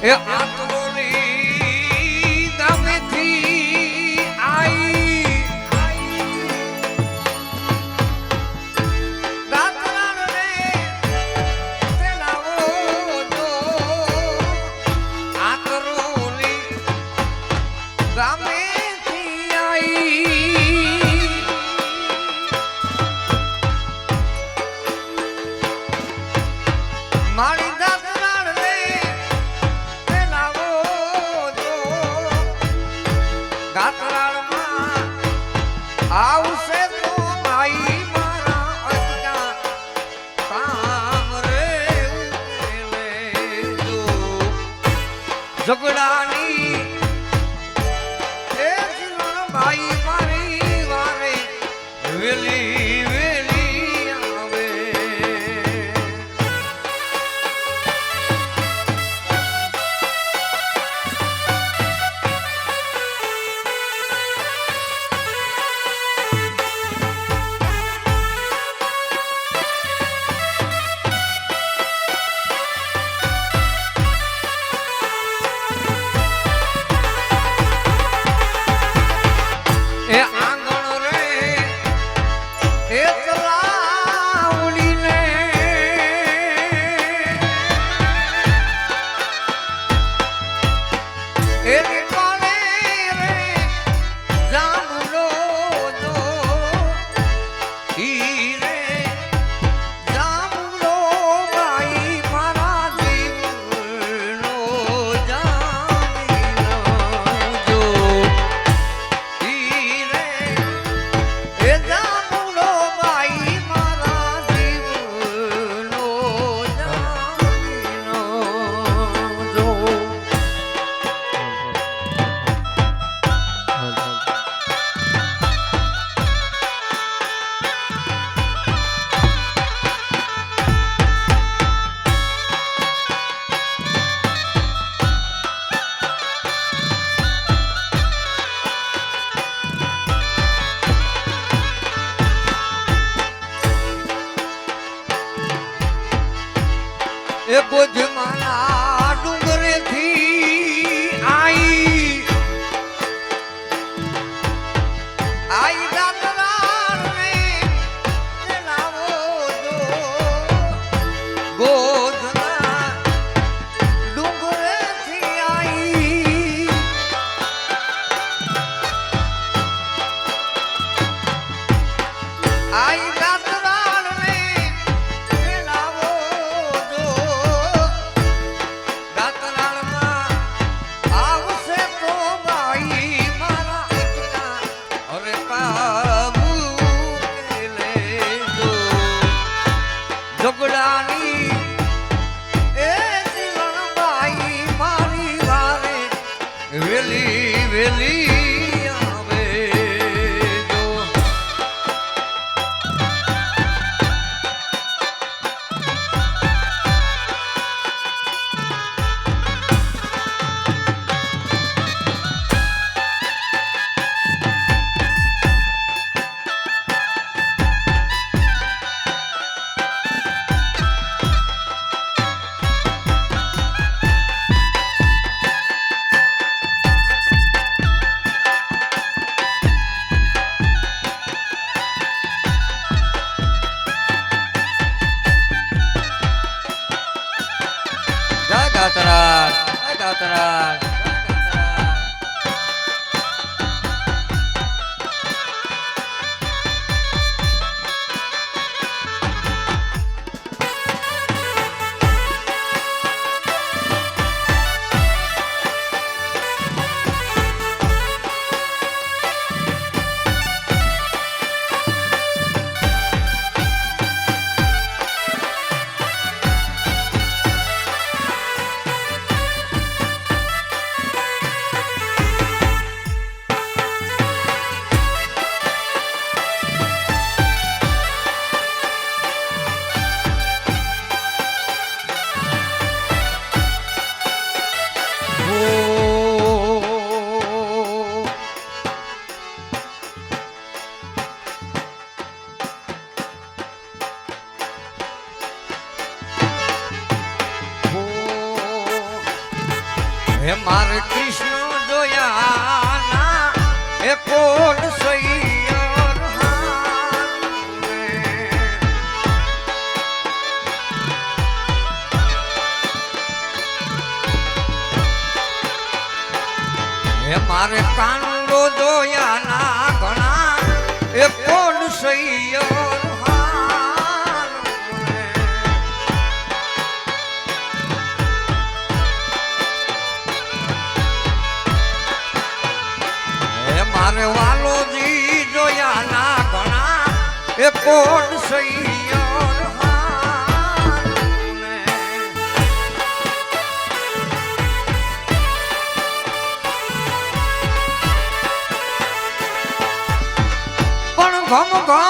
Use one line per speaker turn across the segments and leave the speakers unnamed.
એ આતરોની ગામેથી આઈ દાતરાણ રે તેલાવો જો આતરોની ગામેથી આઈ મારી આવશે તો ભાઈ મારા અટકા કામ રે ઉકેલે ઝઘડાની એ જીવન ભાઈ મારી વારે વેલી વેલી આવે એ આંગણ રે એ તલાવડીને એ નીકળે રે જાંબુલો જો ઈ રે જાંબુલો ભાઈ મારા જીવનો જામીનો જો એ જાંબુલો ભાઈ મારા જીવનો જામીનો જો એ ભુજમાના ડુંગરેથી આઈ દાતરાણ રે તેલાવો જો ગોધના ડુંગરેથી આઈ દાતરાણ રે તેલાવો જો દાતરાણમાં આવશે તો ભાઈ મારા અટકા અરે કાબુ કેલે જો ઝઘડાની એ જીવન ભાઈ મારી વારે વેલી વેલી આવે જો જય દાતરાજ જય દાતરાજ હે મારે કૃષ્ણ જોયા એ કોણ સૈયર હે મારે કાંડો જોયા ના ઘણા એ કોણ સૈયર મારે વાલોજી જોયા ના ઘણા એ કોણ સૈયર પણ ઘમ ઘમ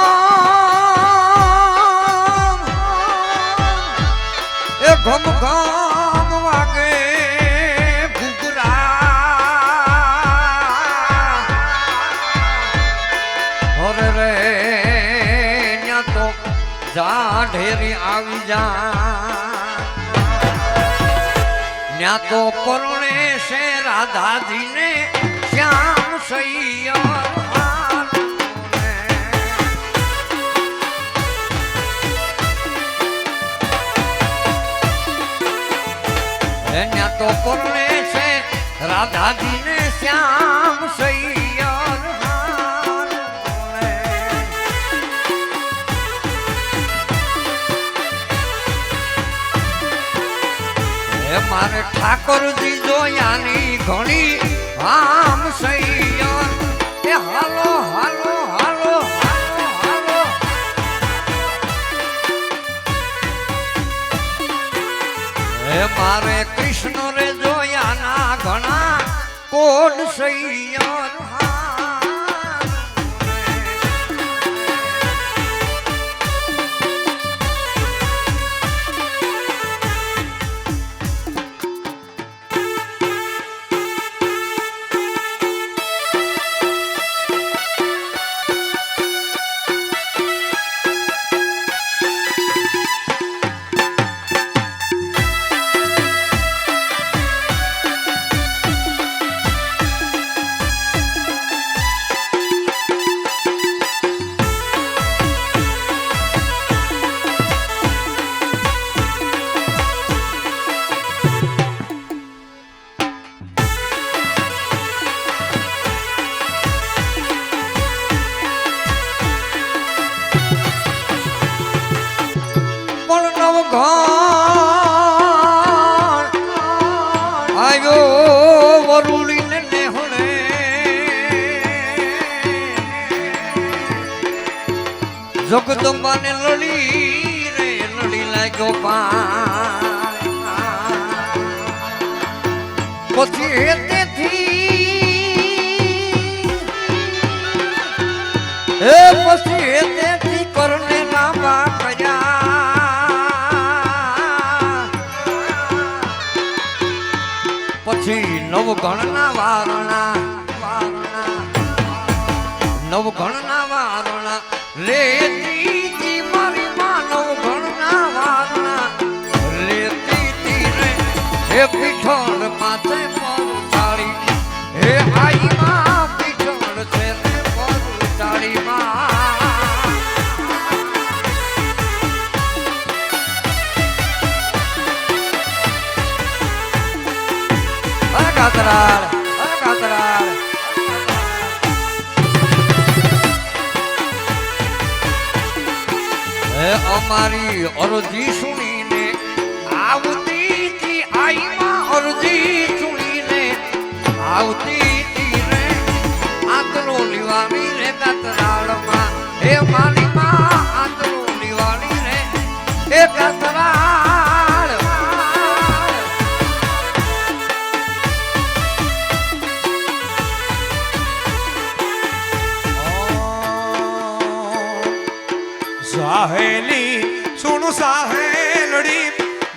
એ ઘમ ઘમ વાગે ઢેરી આવી જા ન્યા તો પરણે છે રાધાજીને શ્યામ સૈયર ન્યા તો પરણે છે રાધાજીને શ્યામ સૈયર મારે ઠાકોરજી જોયાની ઘણી આમ સૈયર એ હાલો હાલો હાલો હાલો હાલો હે મારે કૃષ્ણ રે જોયાના ઘણા કોણ સૈયર આવ્યો વરુડીને નેહણે જગદંબાને લડી રે લડી લાગ્યો પછી તેથી કરને લાંબા કર્યા પછી નવગણના વારણા નવગણના વારણા લેતી મારી માં નવગણના વારણા લેતી રે હે પીઠોળ માથે પરુચાળી હે આઈ માં પીઠોળ છે ને પરુચાળી માં કાતરાળ અમારી અરજી સુણીને આવતી આઈમાં અરજી સુણીને આવતી રે આંતરો લીવાની રે કાતરાળમાં હે મારી માં આંતરો લીવાની રે હે કાતરાળ
સાહેલી સુણું સાહેલડી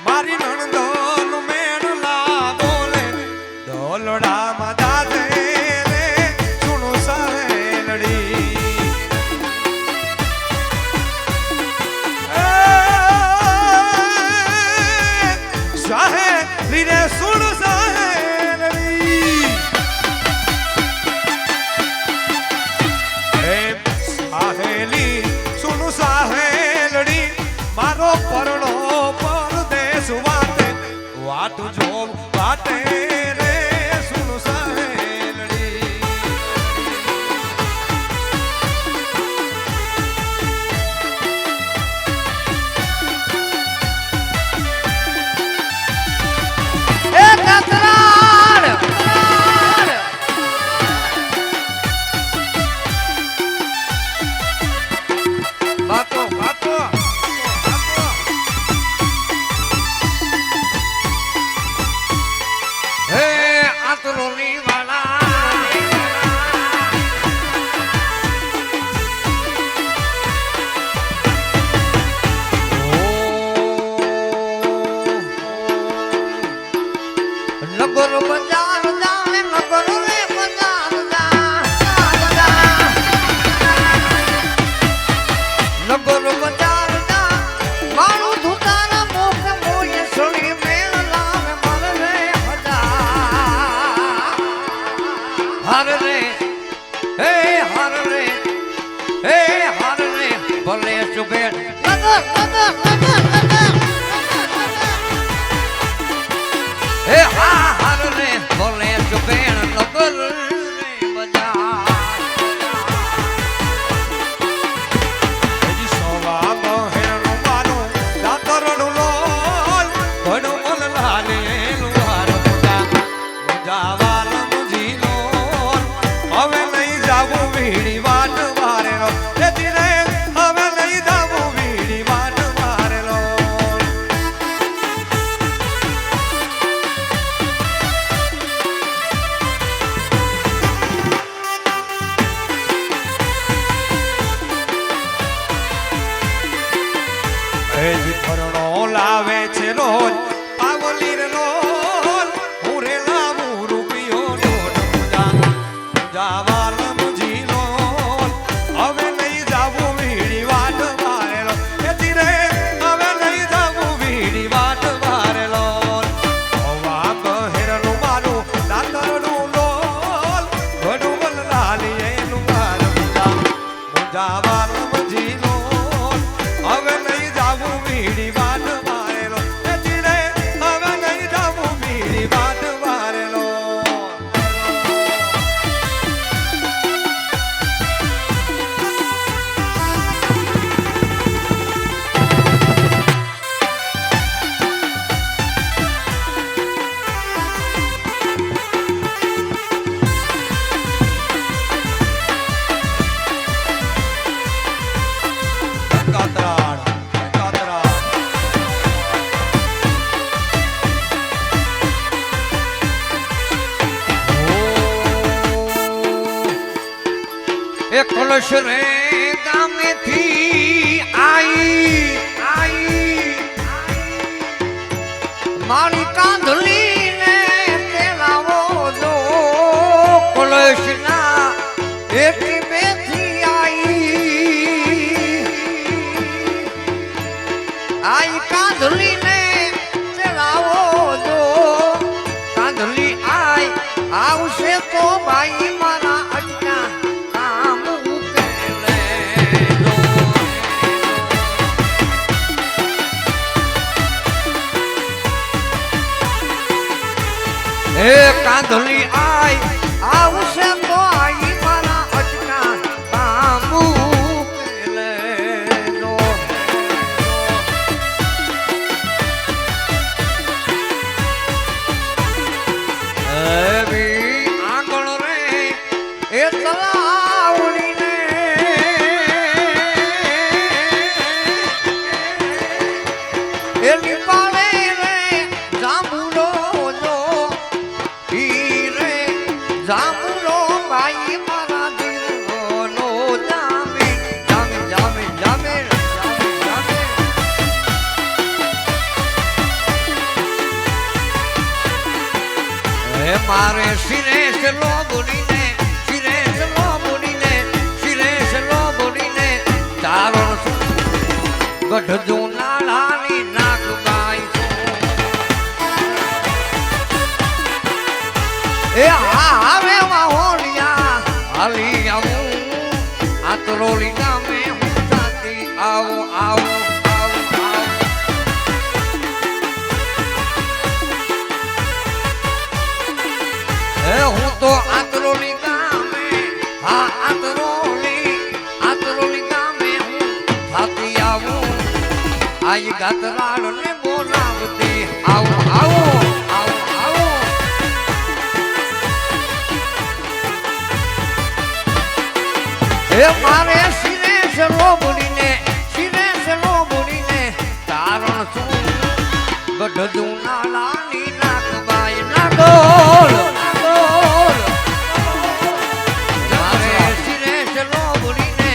મારી નણંદોન મેણલા બોલે ડોલડા મદા દે રે સુણું સાહેલડી હેજી ફરણો લાવે છે રોજ પાવલી રે લોલ હું રે લાવું રૂપિયો નોટ જાવાલ મુજી લોલ હવે નહીં જાવું વીડી વાટ મારેલો એ ધીરે હવે નહીં જાવું વીડી વાટ મારેલો હવા કહેરનું મારું દાતરનું લોલ ઘડું બલલાલી એનું મારું જાવાલ મુજી લોલ હવે નહીં જાવું વીડી વાટ મારેલો એ ધીરે હવે નહીં જાવું વીડી વાટ મારેલો કાતરાડ કાતરાડ
એ કલશ રે ગામેથી આઈ મારી કાંધલી ને તેલાવો જો કલશના એથી બેથી આઈ કાંધલી ને તેલાવો જો કાંધલી આવશે તો ભાઈ મારા અટકા કામ ઉકેલે જો. હે કાંધલી આવશે તો આઈ મારા અટકા કામ ઉકેલે જો. એવી આંગણ રે એ તલાવડીને એની પાળે રે જાંબુલો જો ઈ રે જાંબુલો ભાઈ મારા દિલનો જામે જામે જામે જામે જામે હે મારે શિરે લો બોલીને શિરે લો બોલીને શિરે લો બોલીને તારો ગઢ નાળાની નાગબાઈ એ આવે વાહોલિયા હાલી આવું આ તરોલી ગામે હું જાતી આવો આવો આવો આવો હે હું તો આતરોલી ગામે હા આતરોલી ગામે હું થાતી આવું આઈ ગાતરાળ ને બોલાવતી આવો આવો આવો આવો હે મારે શિરે સલો બોલીને તારણ છું ગઢ નાળાની નાગબાઈ નાગોલ મારે શિરે સલો બોલીને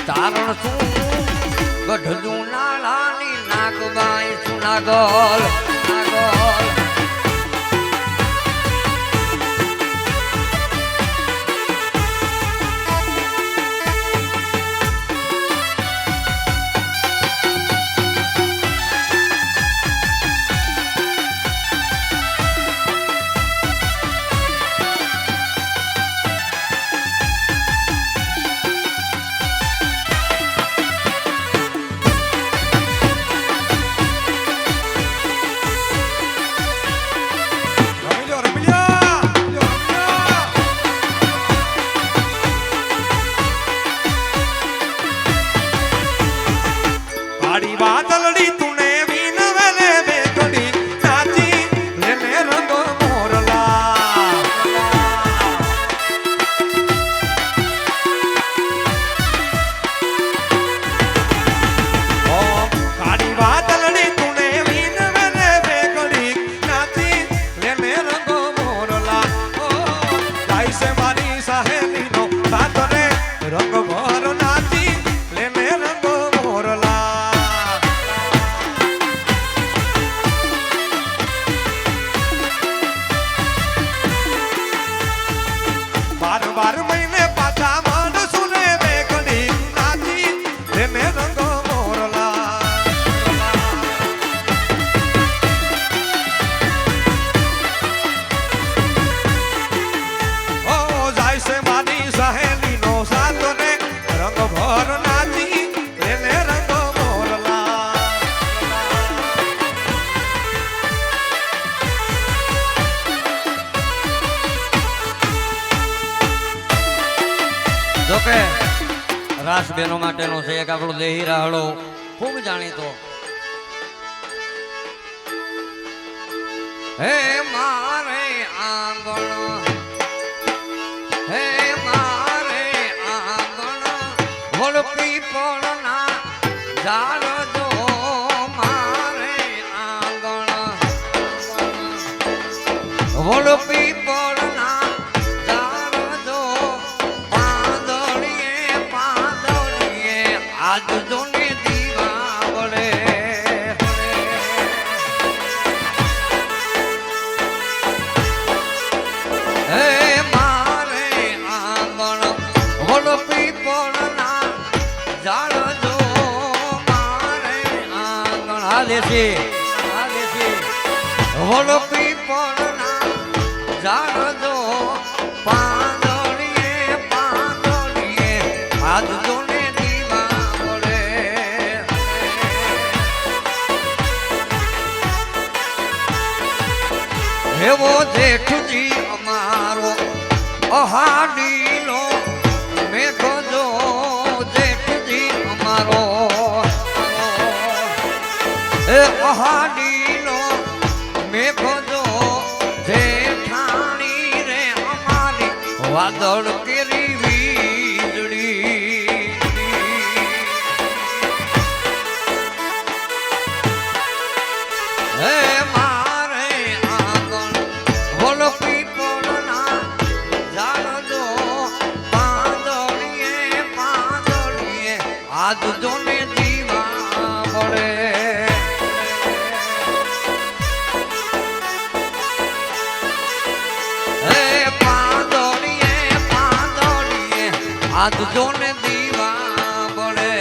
તારણ છું ગઢ નાળાની નાગબાઈ છું નાગોલ નાગોલ ખાસ બહેનો માટેનો છે એક આપણો દેહી રાહડો ખૂબ જાણીતો. હે મારે આંગણ, હે મારે આંગણ વળપી પળના ઝાડ જો મારે આંગણ વળપી પળના ઝાડ જો પાંદડીએ પાંદડીએ આજ જોને દીવા વળે. હે મારે આંગણ વળપી પળના ઝાડ જો મારે આંગણ હાલે છે વળપી પળના ઝાડ જો પાંદડીએ પાંદડીએ આજ જોને દીવા વળે. એવો જેઠજી અમારો અહાડીનો મેઘો જો જેઠજી અમારો એ અહાડીનો મેઘો જો જેઠાણી રે અમારી વાદળ કેરી વીજળી. હે મારે આંગણ વળપી પળના ઝાડ જો પાંદડીએ પાંદડીએ આજ જોને દીવા વળે. હે પાંદડીએ પાંદડીએ આજ જોને દીવા વળે.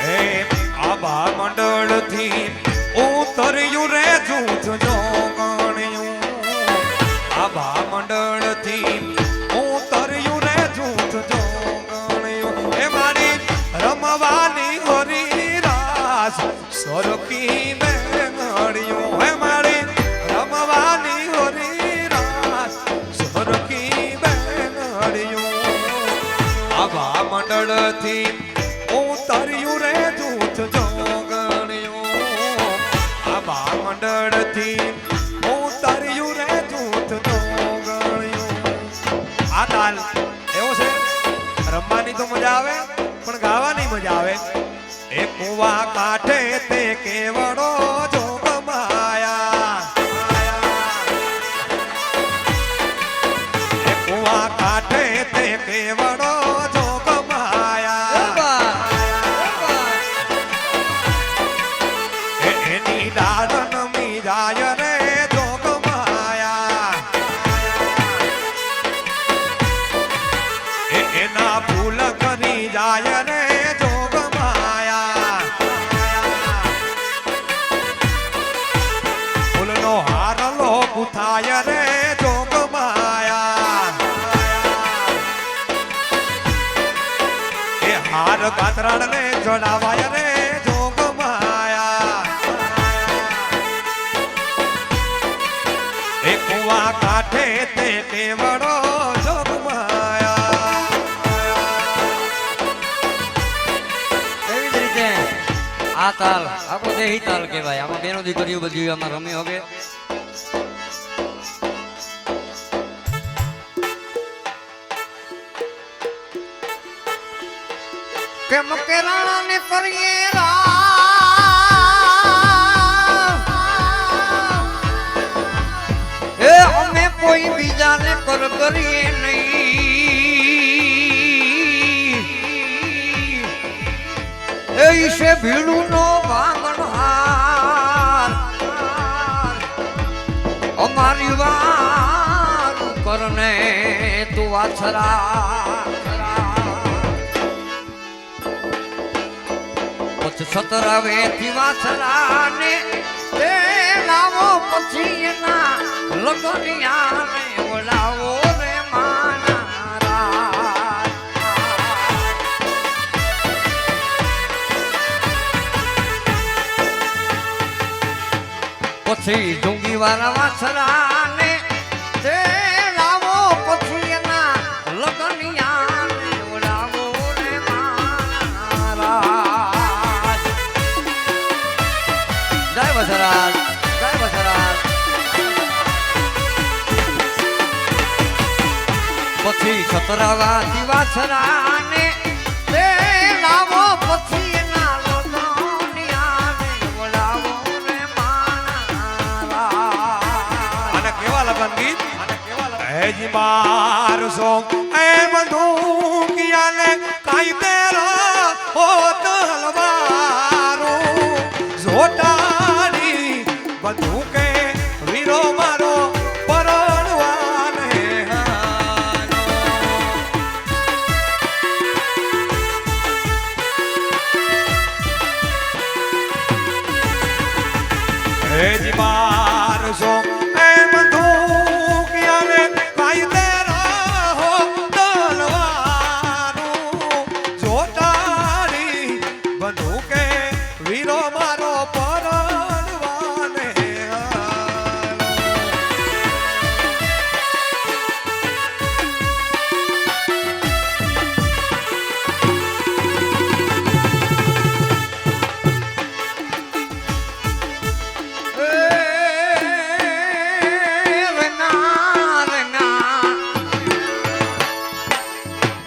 હે આભા મંડળથી ઉતર્યું રે જૂથ જોગણ્યું. આભા મંડળથી ઉતર્યું રે જૂથ જોગણ્યું. એ મારી રમવાની હરી રાસ સરખી બેનડિયું. હે મારી રમવાની હરી રાસ સરખી બેનડિયું. આભા મંડળથી ઉતર્યું રે જૂથ જોગણ્યું. આભા મંડળથી ઉતર્યું રે જૂથ જોગણ્યું. આ તાલ એવો છે રમવાની તો મજા આવે પણ ગાવાની મજા આવે. એ કુવા કાંઠે તે કેવડો જોગ માયા. એ કુવા કાંઠે તે કેવડો જોગ માયા. એની દાડ નમી જાય રે જોગ માયા. એના ફૂલ કરી જાય રે જોગ માયા. ફૂલનો હારલો ગુથાય રે જોગ માયા. એ હાર કાતરાળને ચડાવાય રે જોગ માયા. એ કુવા કાંઠે તે કેવડો જોગ માયા.
એવી જ રીતે આ તાલ આખો દેહી તાલ કહેવાય. આમાં બેનો દીકરીઓ બધી આમાં રમી હવે. કેમ કે રાણાને કરીએ એ અમે કોઈ બીજાને કર કરીએ નહીં. એ ઈશે ભીડું નો ભાંગણહાર અમારી વાર કરને તું વાછરા. સતરાવે થી વાછરાને તે લાવો પછી એના લગનિયાને બોલાવો રે માના. પછી ડુંગી વાળા વાછરાને તે પછી સતરાવા દિવાસરાને તે લાવો પછી એના લોધોનિયાને વડાવો રે માણા
અને કેવા લગન ગીત હેજી મારસો એ બધું કિયાને કાઈ તેરા હો તલવારો જોટાડી બધું કે વીરો મારો પરણવાને હારો હેજી મારસો એ બધું કિયાને કાઈ તેરા હો તલવારો જોટાડી બધું કે વીરો મારો પરણવાને હારો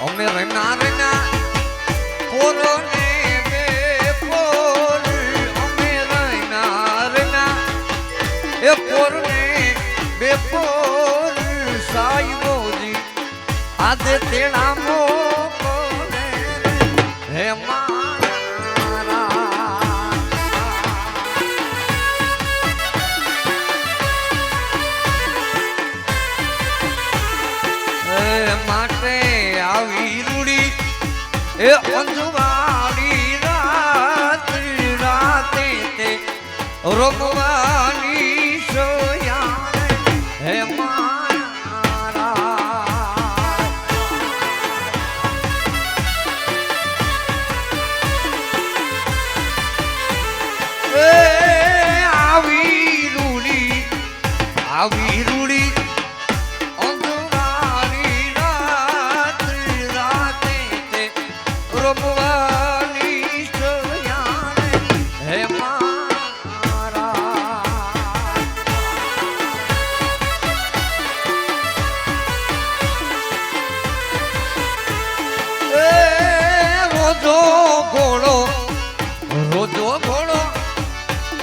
અમે રેના રેના પોરોને બે પોર અમે રેના રેના એ પોરને બે પોર સાઈબોજી આદે તેણા મોકોને હે મારા માટે આવી રૂડી એ અંજવાડી રાતે તે રોગવાની સોયા હે મારા એ આવી રૂડી અંધવારી રાતે તે રમવાની સોયાને હે મારા એ રોજો ઘોડો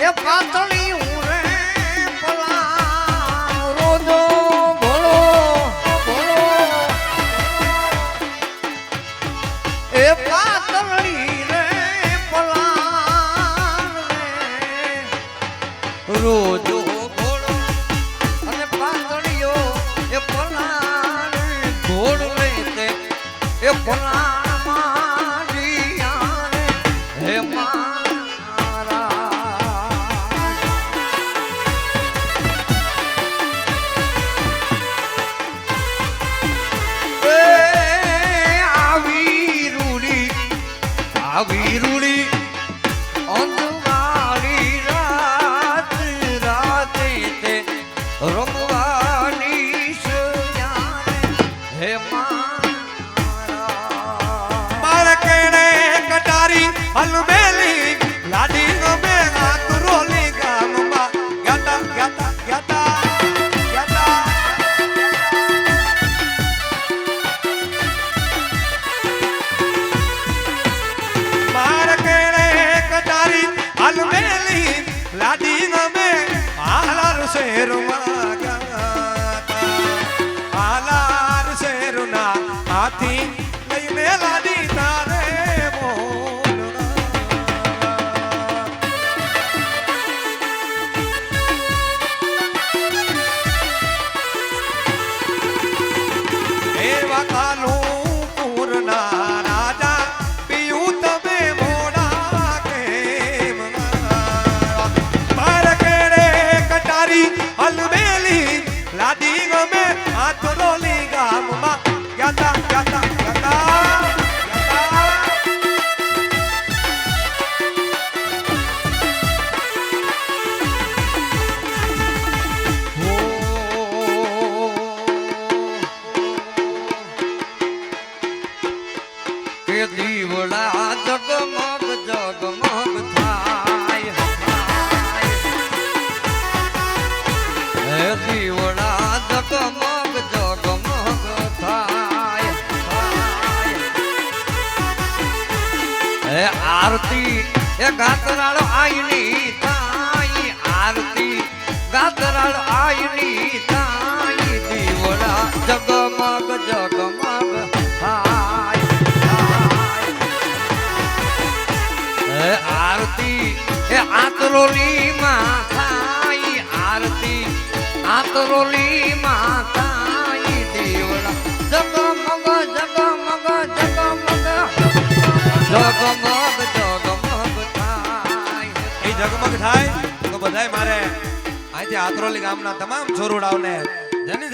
એ પાતળી ઉરે પલા રોજો ઘોડો એ પાતળી રે પલા રોજો ઘોડો અને પાતળીઓ એ પલા ઘોડ લે તે એ પલા મારિયા હે આવી રૂડી અંધવારી રાતે તે રમવાની સોયાને હે
મારે કેડે કટારી હલમેલી લાડી ગમે હાથ રોલી ગામમાં ગાતા ગાતા ગાતા ગાતા મારે કેડે કટારી હલમેલી લાડી ગમે હાલાર શેરમાં ગાતા હાલાર શેરના હાથી લઈને લાડી તારે બોલના એવા કાનું પૂરના રાજા પિયું તમે મોડા કેમ માર કેડે કટારી હલમેલી લાડી ગમે હાથ રોલી ગામમાં ગાતા ગાતા ગાતા
કે દીવડા જગમગ જગમગ થાય હે દીવડા જગમગ જગમગ થાય હે આરતી એ ગાતરાળ આઈની તાઈ આરતી ગાતરાળ આઈની તાઈ દીવડા જગમગ જગમગ હાય હાય હે આરતી એ આતરોલી માં તાઈ આરતી આતરોલી માં તાઈ દીવડા જગમગ જગમગ જગમગ જગમગ જગમગ થાય
એ જગમગ થાય તો બધાય મારે અહીંથી આતરોલી ગામના તમામ છોરુડાઓને જેને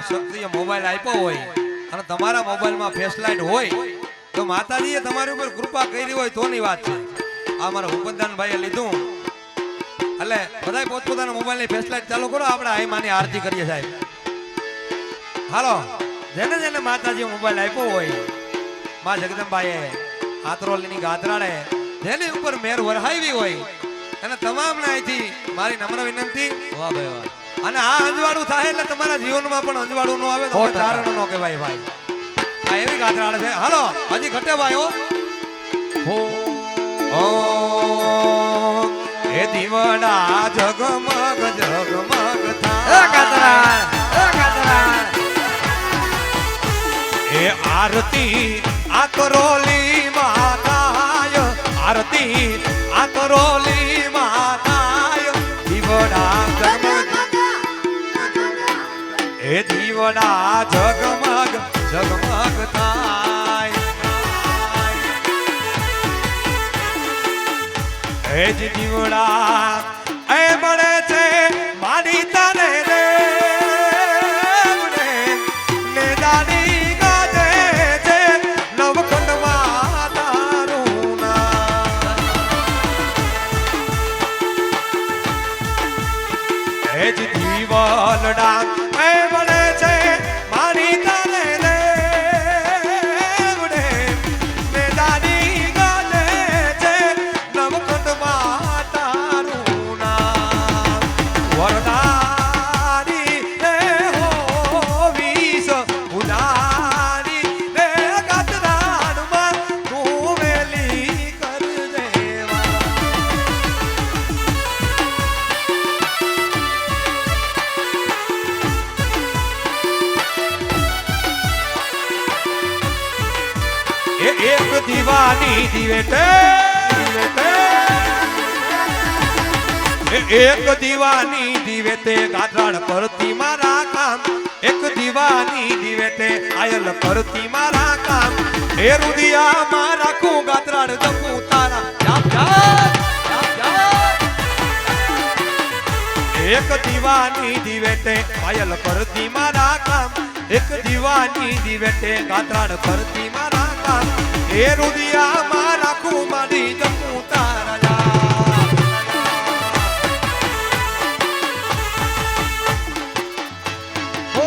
શક્તિએ મોબાઈલ આપ્યો હોય અને તમારા મોબાઈલમાં ફ્લેશલાઇટ હોય તો માતાજીએ તમારી ઉપર કૃપા કરી હોય તોની વાત છે. આ મારા ભૂપતદાનભાઈએ લીધું એટલે બધાય પોતપોતાના મોબાઈલની ફ્લેશલાઇટ ચાલુ કરો, આપણે આઈમાની આરતી કરીએ સાહેબ. હાલો, જેને માતાજીએ મોબાઈલ આપ્યો હોય માં જગદંબાએ આતરોલીની ગાતરાળે જેની ઉપર મેર વરહાવી હોય અને તમામને અહીંથી મારી નમ્ર વિનંતી.
વાહ ભાઈ વાહ.
અને આ અંજવાળું થાય એટલે તમારા જીવનમાં પણ અંજવાળું ન આવે તો તારણ નો કહેવાય ભાઈ. આ એવી ગાતરાળ છે. હાલો હજી ઘટે ભાઈ હો ઓ એ દીવડા જગમગ જગમગ
એ
થાય
ગાતરાળ
એ આરતી આતરોલી માતાય આરતી આતરોલી માતાય દીવડા જગમગ એ દીવડા જગમગ જગમગ થાય એ જ દીવડા એ મળે છે મારી તને રે ને દાડી ગાજે છે નવખંડમાં તારું નામ. એ જ દીવલડા એ મળે છે મારી તને રે ને દાડી ગાજે છે નવખંડમાં તારું નામ. વરદારી રે હોવીશ ઉદારી રે ગાતરાળમાં તું વેલી કર દેવા. એ એક દીવાની દિવેટે એક દીવાની દિવેતે ગાતરાળ કરતી મારા કામ. એક દીવાની દિવેતે આયલ કરતી મારા કામ. એ રુદિયામાં રાખું ગાતરાળ જપું તારા જાપ જાપ જાપ જાપ. એક દીવાની દિવેતે આયલ કરતી મારા કામ. એક દીવાની દિવેતે ગાતરાળ કરતી મારા કામ. એ રુદિયામાં રાખું મારી જપું તારા જાપ.
હો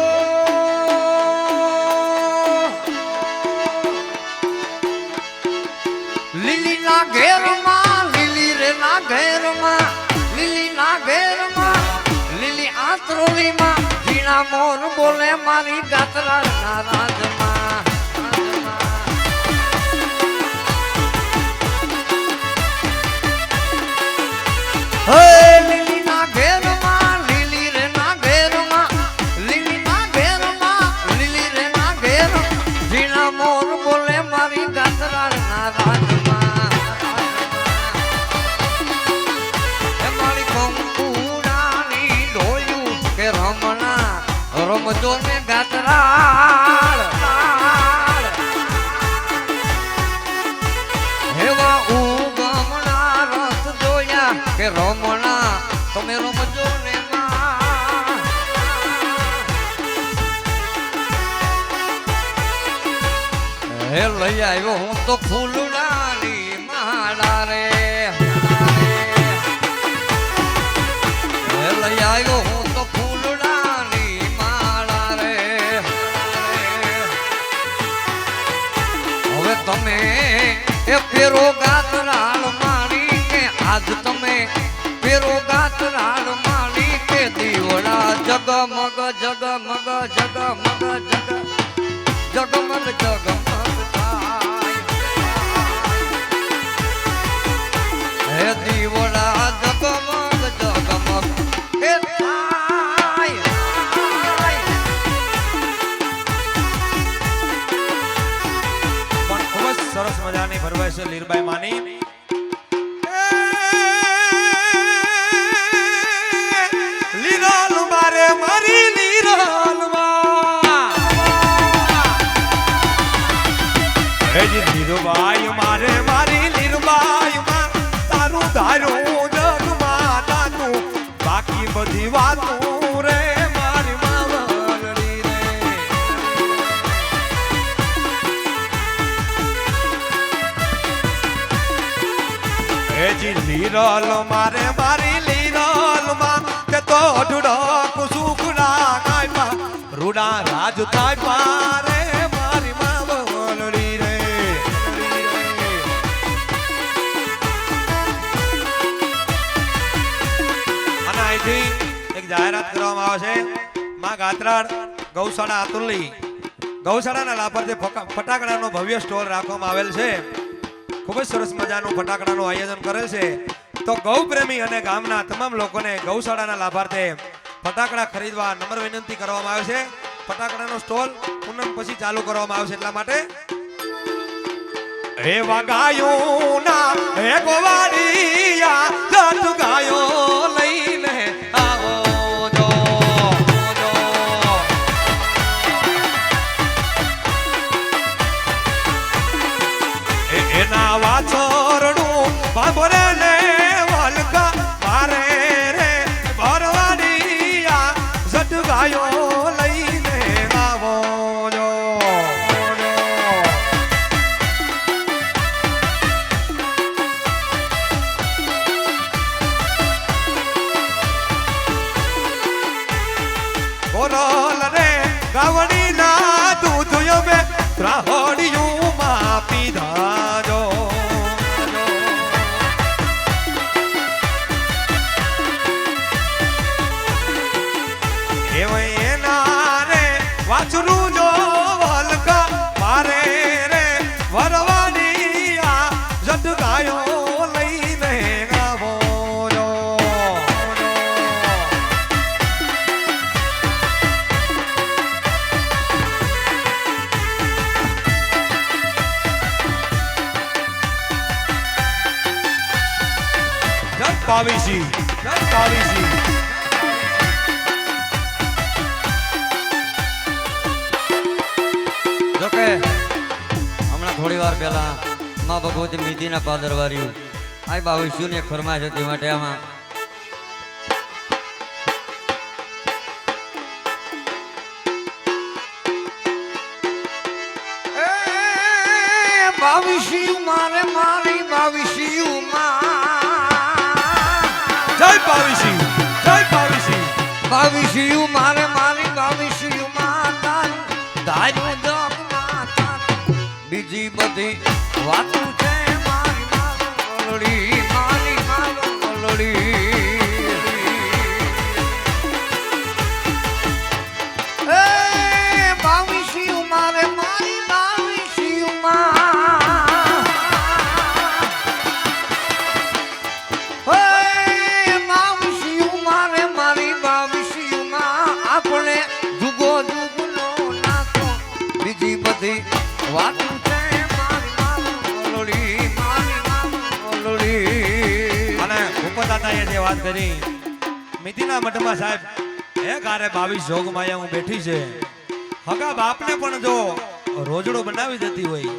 લીલી ના ઘેરમાં લીલી રે ના ઘેરમાં લીલી ના ઘેરમાં લીલી આતરોલીમાં ઝીણા મોર બોલે મારી ગાતરાળ ના રાજમાં. હે લીલી ના ઘેરમાં લીલી રે ના ઘેરમાં લીલી ના ઘેરમાં લીલી રે ના ઘેર ઝીણા મોર બોલે મારી ગાતરાળ ના રાજમાં. એ મારી કંકુડાની ડોયું કે રમણા રમજો ને ગાતરાળ. હેવા ઉગમણા રસ જોયા કે રમણા તમે રમજો ને માં. હે લઈ આવ્યો હું તો ફૂલડાની માળા રે. હે લઈ આવ્યો હું તો ફૂલડાની માળા રે. હવે તમે એ પેરો ગાતરાળ મારી કે આજ તમે પેરો ગાતરાળ મારી કે દીવડા જગમગ જગમગ જગમગ જગમગ જગમગ થાય.
સરસ મજાની ફરવાય છે લીરબાઈ માની લીરાલ મારે મારી લીરાલ હેજી લીરબાઈ મારે મારી લીરબાઈ માં તારું ધારું જગમાં તાતું બાકી બધી વાતું રે મારી માવલડી રે હેજી લીરલ મારે મારી લીરલ માં કે તો ઢુડક સુખડા કાયપા રૂડા રાજ થાય પારે મારી માવલડી રે અને અહીંથી એક જાહેરાત કરવામાં આવે છે માં ગાત્રાળ ગૌશાળા આતુરલી ગૌશાળાના લાભાર્થે ફટાકડાનો ભવ્ય સ્ટોલ રાખવામાં આવેલ છે ખૂબ જ સરસ મજાનું ફટાકડાનું આયોજન કરેલ છે તો ગૌ પ્રેમી અને ગામના તમામ લોકોને ગૌશાળાના લાભાર્થે ફટાકડા ખરીદવા નમ્ર વિનંતી કરવામાં આવે છે ફટાકડાનો સ્ટોલ પૂનમ પછી ચાલુ કરવામાં આવશે એટલા માટે હે વાગાયો ના હે ગોવાડિયા જત ગાયો લઈને આવો જો એના વાછોરડું બાબરે ને વલકા મારે રે ભરવાડિયા જત ગાયો લઈને આવો જો બોરલ રે ગાવડી ના દૂધ યમે ત્રાહોડિયું માં પીધા જો એના રે વાછરું જો વલકા મારે રે વરવાડિયા જત ગાયો લઈને આવો જો જય પાવીસી જય પાવીસી
જોકે હમણાં થોડી વાર પહેલા માં ભગવતી મીધીના પાદર વાર્યું આ બાવીસુની એક ફરમાઈશ હતી માટે આમાં બાવીસિયું મારે મારી બાવીસિયું
જય પાવીસી જય પાવીસી
બાવીસિયું મારે મારી બાવીસિયું માતા ધાર્યું દમ માતા બીજી બધી વાતો છે મારી મારી મારી એ બાવીસિયું મારે મારી બાવીસિયું બાવીસિયું મારે મારી બાવીસિયું આપણે જુગો જુગનો નાખો બીજી બધી વાતો છે મારી
અને ભૂપતદાદાએ જે વાત કરી મિતિના મઠમાં સાહેબ એક હારે 22 જોગમાં હું બેઠી છે હગા બાપને પણ જો રોજડો બનાવી દેતી હોય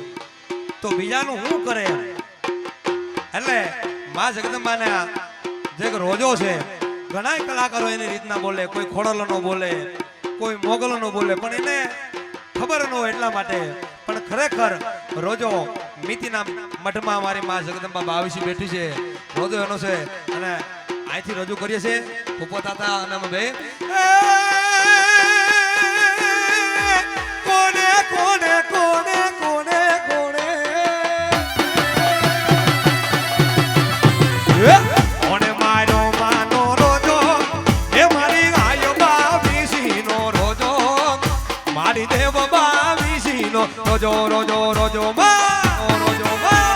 તો બીજાનું શું કરે એટલે માં જગદંબાને જે રોજો છે ઘણા કલાકારો એની રીતના બોલે કોઈ ખોડલો બોલે કોઈ મોગલો બોલે પણ એને ખબર ન હોય એટલા માટે પણ ખરેખર રોજો મિતિના મઠમાં મારી માં જગદંબા 22 બેઠી છે રોજો એનો છે અને અહીંથી રજૂ કરીએ છીએ ભૂપતાતા અને અમે બે કોને કોને કોને કોને કોને કોને મારો માનો રોજો એ મારી ગાયો 22 નો રોજો મારી દેવ 22 નો રોજો રોજો રોજો માં રોજો માં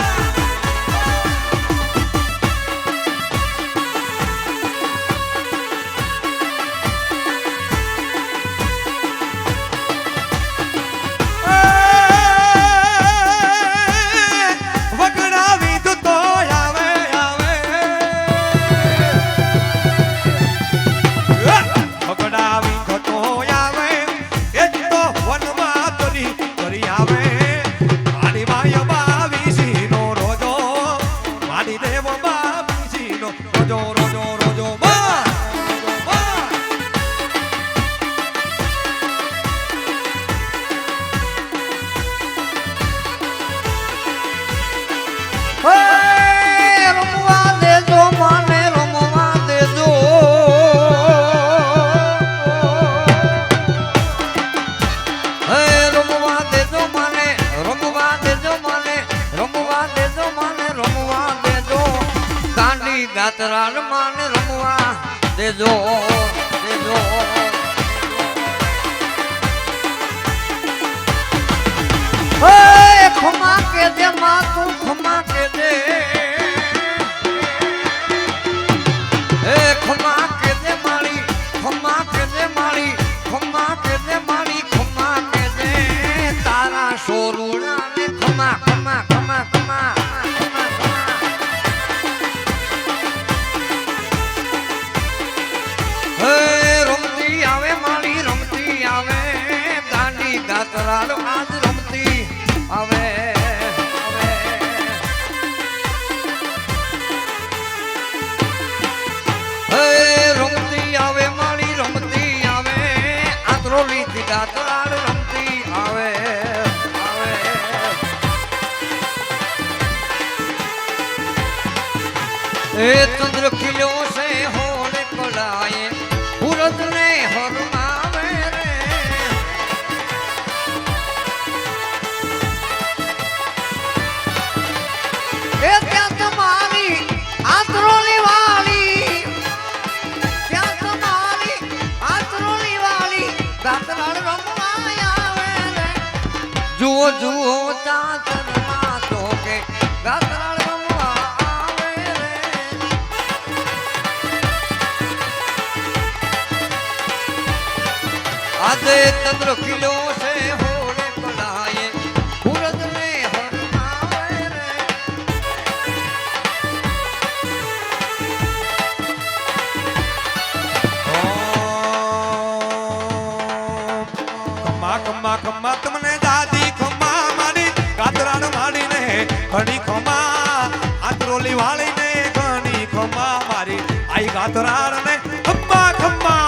ગાતરાળ માને રમવા દેજો દેજો હે ખમા કે દે માતું ખમા કે દે હે ખમા કે દે માળી ખમા કે દે માળી ખમા કે દે માળી ખમા કે દે તારા સોરુણા ને ખમા ખમા ખમા ખમા રમતી આવે માળી રમતી આવે દાંડી ગાતરાળ આજ રમતી આવે રમતી આવે માળી રમતી આવે આંતરોલી થી ગાતરાળ રમતી આવે એ ચંદ્ર ખીલ્યો છે હોળે કળાએ પૂરત ને હરમાવે રે એ ત્યાં તમારી આંતરોલી વાળી ત્યાં તમારી આંતરોલી વાળી ગાતરાળ રમવા આવે રે જુઓ જુઓ ચાંદમાં તો કે ગાતરાળ રમવા આવે રે આજે ચંદ્ર ખીલો છે હોળે પડાયે પૂરત ને હરમાવે રે
ખમા ખમા ખમા તમને દાદી ખમા મારી ગાતરાળ મારી ને ઘણી ખમા આંતરોલી વાળી ને ઘણી ખમા મારી આઈ ગાતરાળ ને ખમા ખમા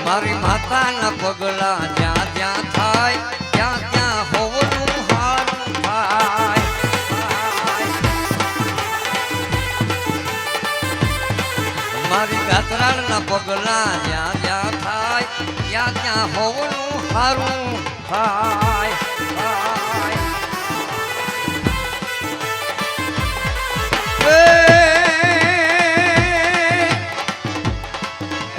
મારી માતાના પગલા જ્યાં જ્યાં થાય ત્યાં ત્યાં હોવનું હારું થાય મારી ગાતરાળના પગલા જ્યાં જ્યાં થાય ત્યાં ત્યાં હોવનું હારું થાય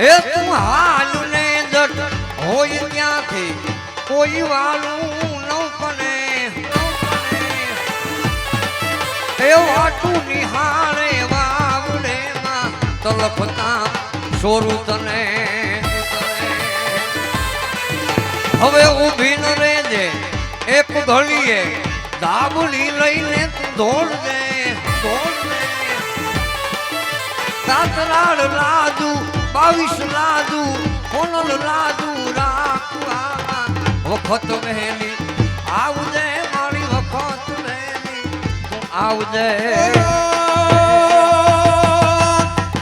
એ તું હાલ ને જટ હોય ત્યાંથી કોઈ વાળું ન બને એ વાટું નિહાળે વાવડે માં તલપતા સોરું તને હવે ઊભી ન રહેજે એક ઘડીએ દાબલી લઈને તું દોડજે ગાતરાળ લાદુ 22 લાદુ કોનલ લાદુ રાખવા વખત વહેલી આવજે મારી વખત વહેલી તું આવજે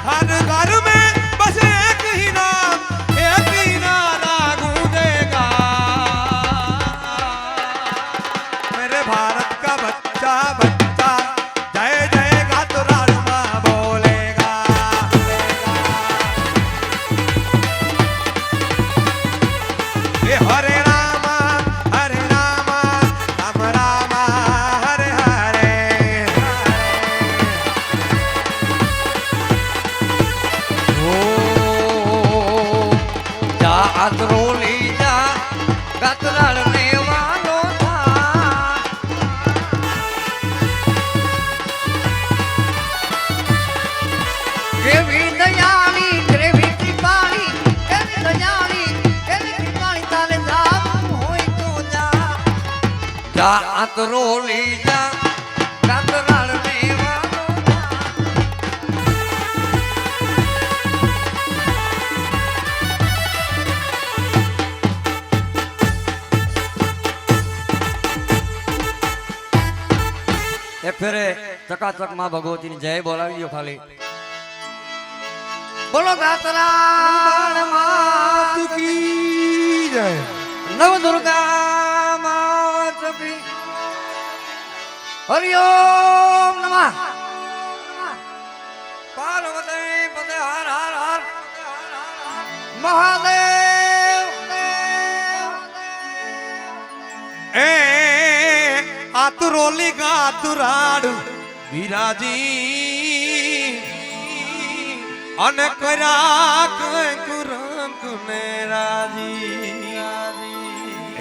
हर घर में बस एक ही नारा गूंजेगा मेरे भारत का बच्चा बच्चा जय जय गातराळ मां बोलेगा ये हरे राम राम राम हरे हरे
જા આતરોલી જા ગાતરાળ ને વાલો થા કેવી દયાળી કેવી કૃપાળી કેવી દયાળી કેવી કૃપાળી તારે જાવું હોય તો જા જા આતરોલી જા ગાતરાળ ને વાલો થા એક ફેરે ચકાચક માં ભગવતીની જય બોલાવી દો ખાલી બોલો ગાતરાળ માત
की जय
નવ દુર્ગા માત કી હરિ ઓમ નમઃ પાર્વતી પતે હર હર હર મહાદેવ
ए आ तू રોલી ગાતુરાડ વિરાજી અને કર્યા કંઈક રંગ ને રાજી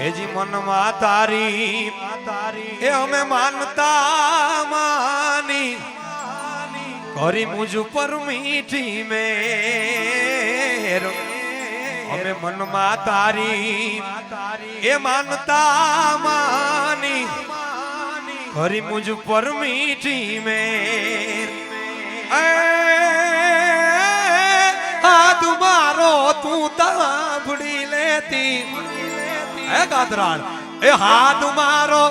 એજી મનમાં તારી એ અમે માનતા માની કરી મુજ પર મીઠી મેર અમે મનમાં તારી એ માનતા માની કરી મુજ પર મીઠી મેર હાથ મારો તું તાંભડી લેતી હે ગાદરાળ એ હાથ મારો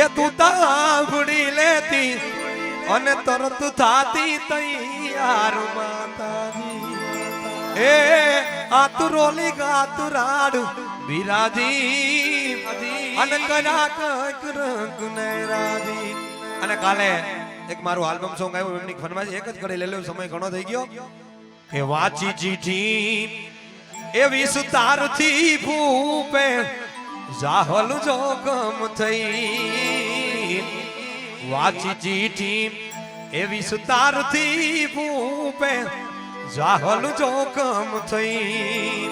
એ તું તાંભડી લેતી અને તરત થાતી તૈયાર માતાજી એ આતુરોલી ગાતુરાડ વિરાજી અને કરા કંઈક રંગ ને રાજી અને કાલે એક મારું આલ્બમ સોંગ આવ્યું એમની ફરમાઈશ એક જ ઘડી લઈ લો સમય ઘણો થઈ ગયો કે વાંચી ચીઠી એવી સુતારથી ભૂપે જાહલ જોગમ થઈ વાંચી ચીઠી એવી સુતારથી ભૂપે જાહલ જોગમ થઈ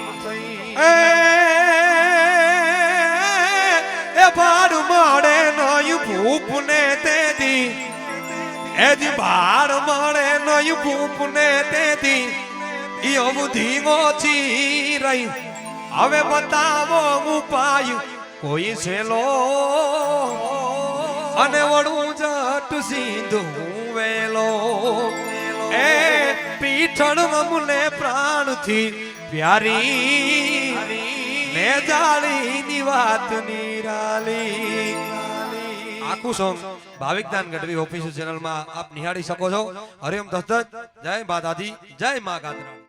એ ભાડ મળે નયું ભૂપ ને તેથી એજી ભાડ મળે નયું ભૂપ ને તેથી ઈ અવધી ઓછી રહી હવે બતાવો ઉપાય કોઈ છેલો અને વડું જટ સીધું વેલો એ પીઠળ મને પ્રાણથી પ્યારી ને જાળીની વાત નિરાલી આખું સોંગ ભાવિક દાન ગઢવી ઓફિશિયલ ચેનલમાં આપ નિહાળી શકો છો. હરિઓમ તસ્તત. જય માતાજી, જય મા ગાત્રા.